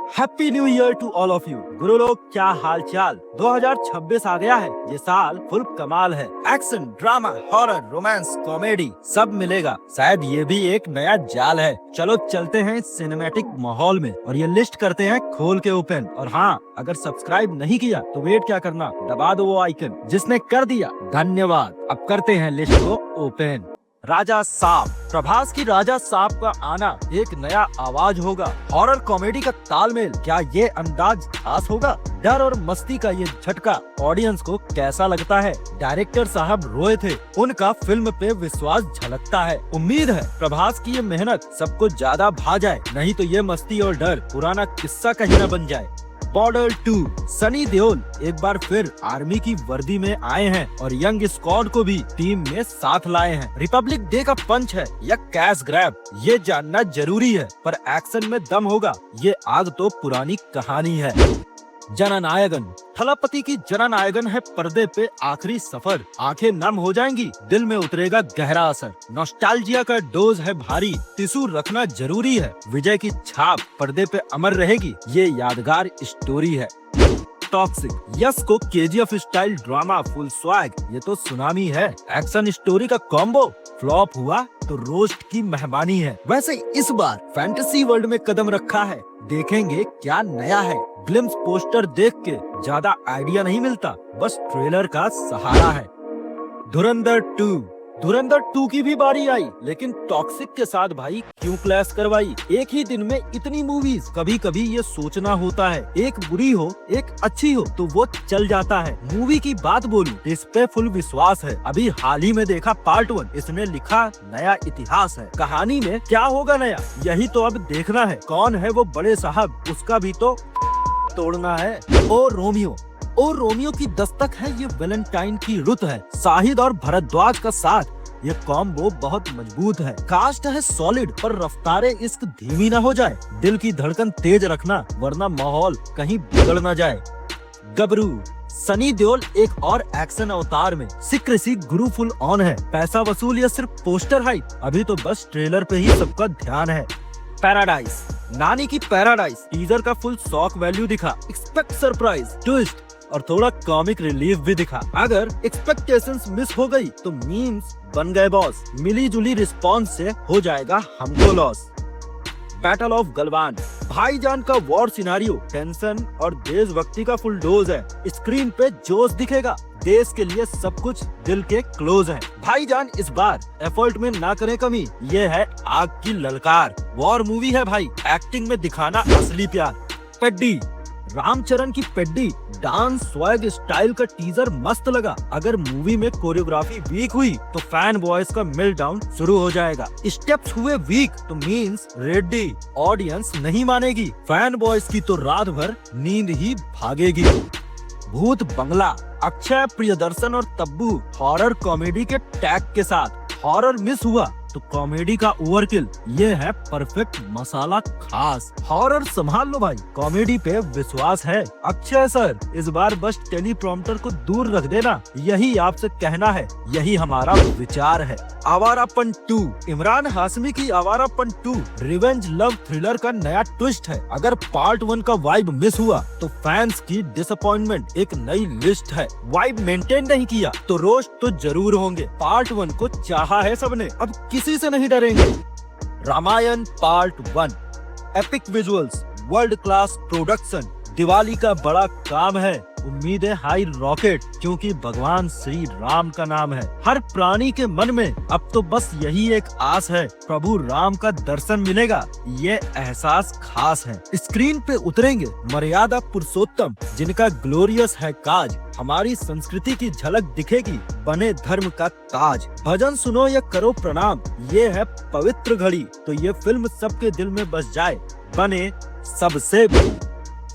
Happy new year to all of you. गुरु लोग, क्या हाल चाल। 2026 आ गया है। ये साल फुल कमाल है। Action, drama, horror, romance, comedy सब मिलेगा। शायद ये भी एक नया जाल है। चलो चलते हैं सिनेमैटिक माहौल में और ये लिस्ट करते हैं खोल के ओपन। और हाँ, अगर सब्सक्राइब नहीं किया तो वेट क्या करना, दबा दो वो आइकन। जिसने कर दिया धन्यवाद। अब करते हैं लिस्ट को ओपन। राजा साहब। प्रभास की राजा साहब का आना एक नया आवाज होगा। हॉरर कॉमेडी का तालमेल, क्या ये अंदाज खास होगा? डर और मस्ती का ये झटका ऑडियंस को कैसा लगता है? डायरेक्टर साहब रोए थे, उनका फिल्म पे विश्वास झलकता है। उम्मीद है प्रभास की ये मेहनत सबको ज्यादा भा जाए, नहीं तो ये मस्ती और डर पुराना किस्सा कहीं न बन जाए। बॉर्डर 2। सनी देओल एक बार फिर आर्मी की वर्दी में आए हैं और यंग स्क्वाड को भी टीम में साथ लाए हैं। रिपब्लिक डे का पंच है या कैश ग्रैब, ये जानना जरूरी है, पर एक्शन में दम होगा। ये आग तो पुरानी कहानी है। जननायकन। थलापति की जननायकन है पर्दे पे आखिरी सफर। आंखें नम हो जाएंगी, दिल में उतरेगा गहरा असर। नॉस्टैल्जिया का डोज है भारी, टिश्यू रखना जरूरी है। विजय की छाप पर्दे पे अमर रहेगी, ये यादगार स्टोरी है। टॉक्सिक। यस को KGF style drama full swag, ये तो सुनामी है। एक्शन स्टोरी का कॉम्बो फ्लॉप हुआ तो रोस्ट की मेहमानी है। वैसे इस बार फैंटेसी वर्ल्ड में कदम रखा है, देखेंगे क्या नया है। ग्लिम्स पोस्टर देख के ज्यादा आइडिया नहीं मिलता, बस ट्रेलर का सहारा है। धुरंधर 2। धुरंधर 2 की भी बारी आई, लेकिन टॉक्सिक के साथ भाई क्यों क्लैश करवाई? एक ही दिन में इतनी मूवीज। कभी कभी ये सोचना होता है, एक बुरी हो एक अच्छी हो तो वो चल जाता है। मूवी की बात बोलूं, इस पे फुल विश्वास है। अभी हाल ही में देखा पार्ट 1, इसने लिखा नया इतिहास है। कहानी में क्या होगा नया, यही तो अब देखना है। कौन है वो बड़े साहब, उसका भी तो तोड़ना है। ओ रोमियो की दस्तक है, ये वैलेंटाइन की रुत है। शाहिद और भरद्वाज का साथ, ये कॉम्बो बहुत मजबूत है। कास्ट है सॉलिड, पर रफ्तारे इश्क धीमी ना हो जाए। दिल की धड़कन तेज रखना, वरना माहौल कहीं बिगड़ ना जाए। गबरू। सनी देओल एक और एक्शन अवतार में। सीक्रेसी गुरु फुल ऑन है। पैसा वसूल या सिर्फ पोस्टर हाइप, अभी तो बस ट्रेलर पे ही सबका ध्यान है। पैराडाइज। नानी की पैराडाइज टीजर का फुल शॉक वैल्यू दिखा। एक्सपेक्ट सरप्राइज, ट्विस्ट और थोड़ा कॉमिक रिलीफ भी दिखा। अगर एक्सपेक्टेशंस मिस हो गई तो मीम्स बन गए बॉस। मिली जुली रिस्पॉन्स से हो जाएगा हमको लॉस। Battle of Galwan. भाईजान का वॉर सिनारियो, टेंशन और देशभक्ति का फुल डोज है। स्क्रीन पे जोश दिखेगा, देश के लिए सब कुछ दिल के क्लोज है। भाईजान इस बार एफर्ट में ना करे कमी, ये है आग की ललकार। वॉर मूवी है भाई, एक्टिंग में दिखाना असली प्यार। पेड्डी। रामचरण की पेड्डी डांस स्वैग स्टाइल का टीजर मस्त लगा। अगर मूवी में कोरियोग्राफी वीक हुई तो फैन बॉयज का मेल्टडाउन शुरू हो जाएगा। स्टेप्स हुए वीक तो मींस रेडी, ऑडियंस नहीं मानेगी। फैन बॉयज की तो रात भर नींद ही भागेगी। भूत बंगला। अक्षय प्रियदर्शन और तब्बू हॉरर कॉमेडी के टैग के साथ। हॉरर मिस हुआ तो कॉमेडी का ओवरकिल, ये है परफेक्ट मसाला खास। हॉरर संभाल लो भाई, कॉमेडी पे विश्वास है। अक्षय सर इस बार बस टेलीप्रॉम्प्टर को दूर रख देना, यही आपसे कहना है, यही हमारा विचार है। आवारापन 2। इमरान हाशमी की आवारापन 2 रिवेंज लव थ्रिलर का नया ट्विस्ट है। अगर पार्ट 1 का वाइब मिस हुआ तो फैंस की डिसअपॉइंटमेंट एक नई लिस्ट है। वाइब मेंटेन नहीं किया तो रोस्ट तो जरूर होंगे। पार्ट 1 को चाहा है सबने, अब किसी से नहीं डरेंगे। Ramayana part 1। Epic visuals, world class production, Diwali का बड़ा काम है। उम्मीदें हाई रॉकेट, क्योंकि भगवान श्री राम का नाम है। हर प्राणी के मन में अब तो बस यही एक आस है, प्रभु राम का दर्शन मिलेगा। ये एहसास खास है। स्क्रीन पे उतरेंगे मर्यादा पुरुषोत्तम, जिनका ग्लोरियस है काज। हमारी संस्कृति की झलक दिखेगी, बने धर्म का ताज। भजन सुनो या करो प्रणाम, ये है पवित्र घड़ी। तो ये फिल्म सबके दिल में बस जाए, बने सबसे बड़ी।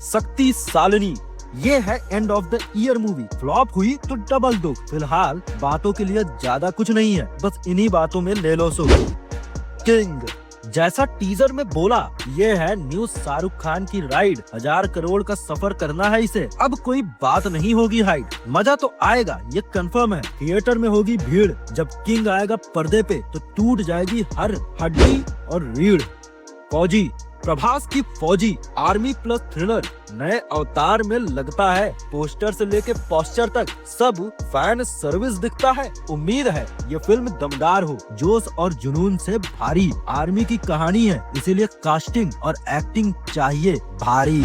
शक्ति सालिनी। ये है end of the year movie. Flop हुई तो डबल दुख। फिलहाल बातों के लिए ज्यादा कुछ नहीं है, बस इन्हीं बातों में ले लो सो। किंग। जैसा टीजर में बोला, ये है न्यू शाहरुख खान की राइड। 1000 करोड़ का सफर करना है इसे, अब कोई बात नहीं होगी हाइट। मजा तो आएगा, ये कंफर्म है। थिएटर में होगी भीड़, जब किंग आएगा पर्दे पे तो टूट जाएगी हर हड्डी और रीढ़। फौजी। प्रभास की फौजी आर्मी प्लस थ्रिलर नए अवतार में लगता है। पोस्टर से लेके पोस्टर तक सब फैन सर्विस दिखता है। उम्मीद है ये फिल्म दमदार हो, जोश और जुनून से भारी। आर्मी की कहानी है, इसीलिए कास्टिंग और एक्टिंग चाहिए भारी।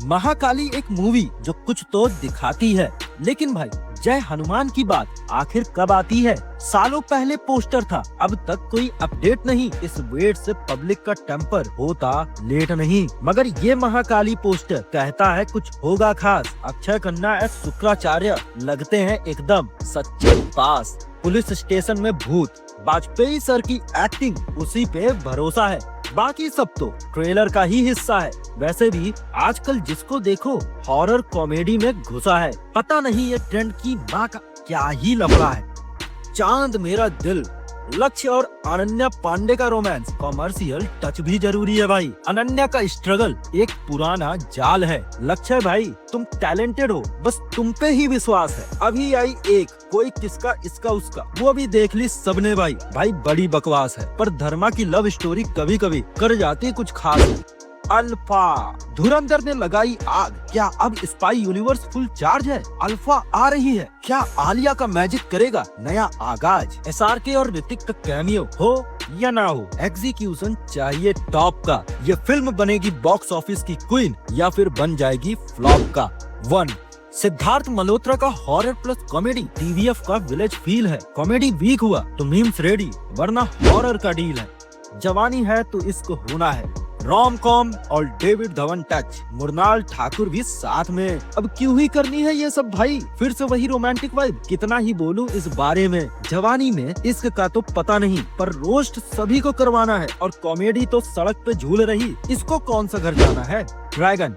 महाकाली एक मूवी जो कुछ तो दिखाती है, लेकिन भाई जय हनुमान की बात आखिर कब आती है? सालों पहले पोस्टर था, अब तक कोई अपडेट नहीं। इस वेट से पब्लिक का टेम्पर होता लेट नहीं। मगर ये महाकाली पोस्टर कहता है कुछ होगा खास। अक्षय खन्ना एस शुक्राचार्य लगते हैं एकदम सच्चे पास। पुलिस स्टेशन में भूत, वाजपेयी सर की एक्टिंग, उसी पे भरोसा है। बाकी सब तो ट्रेलर का ही हिस्सा है। वैसे भी आजकल जिसको देखो हॉरर कॉमेडी में घुसा है। पता नहीं ये ट्रेंड की माँ का क्या ही लफड़ा है। चांद मेरा दिल, लक्ष्य और अनन्या पांडे का रोमांस, कॉमर्शियल टच भी जरूरी है भाई। अनन्या का स्ट्रगल एक पुराना जाल है। लक्ष्य भाई तुम टैलेंटेड हो, बस तुम पे ही विश्वास है। अभी आई एक कोई किसका इसका उसका, वो भी देख ली सबने भाई बड़ी बकवास है। पर धर्मा की लव स्टोरी कभी कभी कर जाती कुछ खास है। अल्फा, धुरंधर ने लगाई आग, क्या अब स्पाई यूनिवर्स फुल चार्ज है? अल्फा आ रही है, क्या आलिया का मैजिक करेगा नया आगाज? SRK और ऋतिक का कैमियो हो या ना हो, एग्जीक्यूशन चाहिए टॉप का। ये फिल्म बनेगी बॉक्स ऑफिस की क्वीन या फिर बन जाएगी फ्लॉप का 1। सिद्धार्थ मल्होत्रा का हॉरर प्लस कॉमेडी, TVF का विलेज फील है। कॉमेडी वीक हुआ तो मीम्स रेडी, वरना हॉरर का डील है। जवानी है तो इसको होना है। रोम कॉम और डेविड धवन टच, मृणाल ठाकुर भी साथ में। अब क्यों ही करनी है ये सब भाई, फिर से वही रोमांटिक वाइब। कितना ही बोलूं इस बारे में। जवानी में इश्क का तो पता नहीं, पर रोस्ट सभी को करवाना है। और कॉमेडी तो सड़क पे झूल रही, इसको कौन सा घर जाना है। ड्रैगन,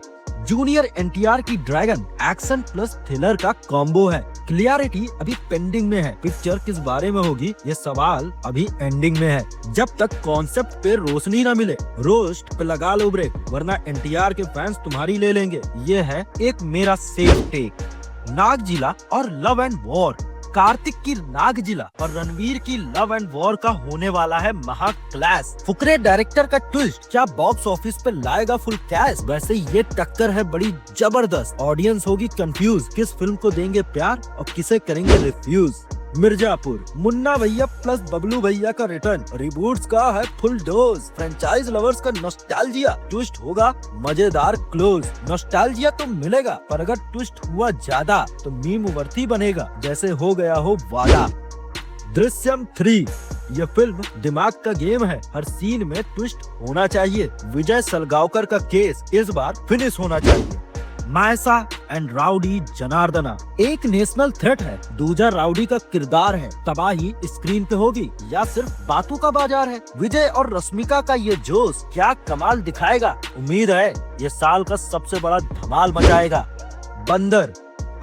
जूनियर NTR की ड्रैगन एक्शन प्लस थ्रिलर का कॉम्बो है। क्लियरिटी अभी पेंडिंग में है। पिक्चर किस बारे में होगी ये सवाल अभी एंडिंग में है। जब तक कॉन्सेप्ट पे रोशनी न मिले, रोस्ट पे लगा लो ब्रेक, वरना NTR के फैंस तुम्हारी ले लेंगे। ये है एक मेरा सेफ टेक। नागजिला और लव एंड वॉर, कार्तिक की नागजिला और रणवीर की लव एंड वॉर का होने वाला है महा क्लैश। फुकरे डायरेक्टर का ट्विस्ट क्या बॉक्स ऑफिस पे लाएगा फुल कैश? वैसे ये टक्कर है बड़ी जबरदस्त। ऑडियंस होगी कंफ्यूज, किस फिल्म को देंगे प्यार और किसे करेंगे रिफ्यूज। मिर्जापुर, मुन्ना भैया प्लस बबलू भैया का रिटर्न, रिबूट्स का है फुल डोज। फ्रेंचाइज लवर्स का नॉस्टैल्जिया, ट्विस्ट होगा मजेदार क्लोज। नॉस्टैल्जिया तो मिलेगा, पर अगर ट्विस्ट हुआ ज्यादा तो मीम वर्थी बनेगा, जैसे हो गया हो वादा। दृश्यम 3, ये फिल्म दिमाग का गेम है। हर सीन में ट्विस्ट होना चाहिए। विजय सलगांवकर का केस इस बार फिनिश होना चाहिए। मायसा एंड राउडी जनार्दना, एक नेशनल थ्रेट है, दूजा राउडी का किरदार है। तबाही स्क्रीन पे होगी या सिर्फ बातों का बाजार है? विजय और रश्मिका का ये जोश क्या कमाल दिखाएगा। उम्मीद है ये साल का सबसे बड़ा धमाल मचाएगा। बंदर,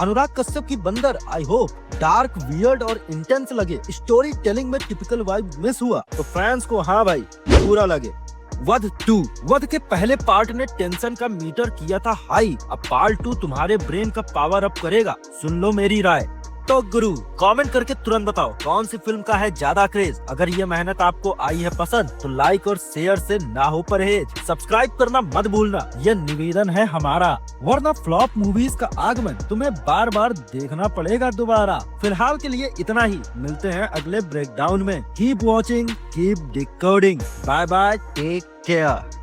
अनुराग कश्यप की बंदर, आई होप डार्क, वियर्ड और इंटेंस लगे। स्टोरी टेलिंग में टिपिकल वाइब मिस हुआ तो फैंस को हाँ भाई पूरा लगे। वध 2, वध के पहले पार्ट ने टेंशन का मीटर किया था हाई। अब पार्ट 2 तुम्हारे ब्रेन का पावर अप करेगा। सुन लो मेरी राय। तो गुरु कमेंट करके तुरंत बताओ कौन सी फिल्म का है ज्यादा क्रेज। अगर ये मेहनत आपको आई है पसंद तो लाइक और शेयर से ना हो परहेज। सब्सक्राइब करना मत भूलना, ये निवेदन है हमारा, वरना फ्लॉप मूवीज का आगमन तुम्हें बार बार देखना पड़ेगा दोबारा। फिलहाल के लिए इतना ही, मिलते हैं अगले ब्रेकडाउन में। Keep watching, keep decoding. Bye bye, take care.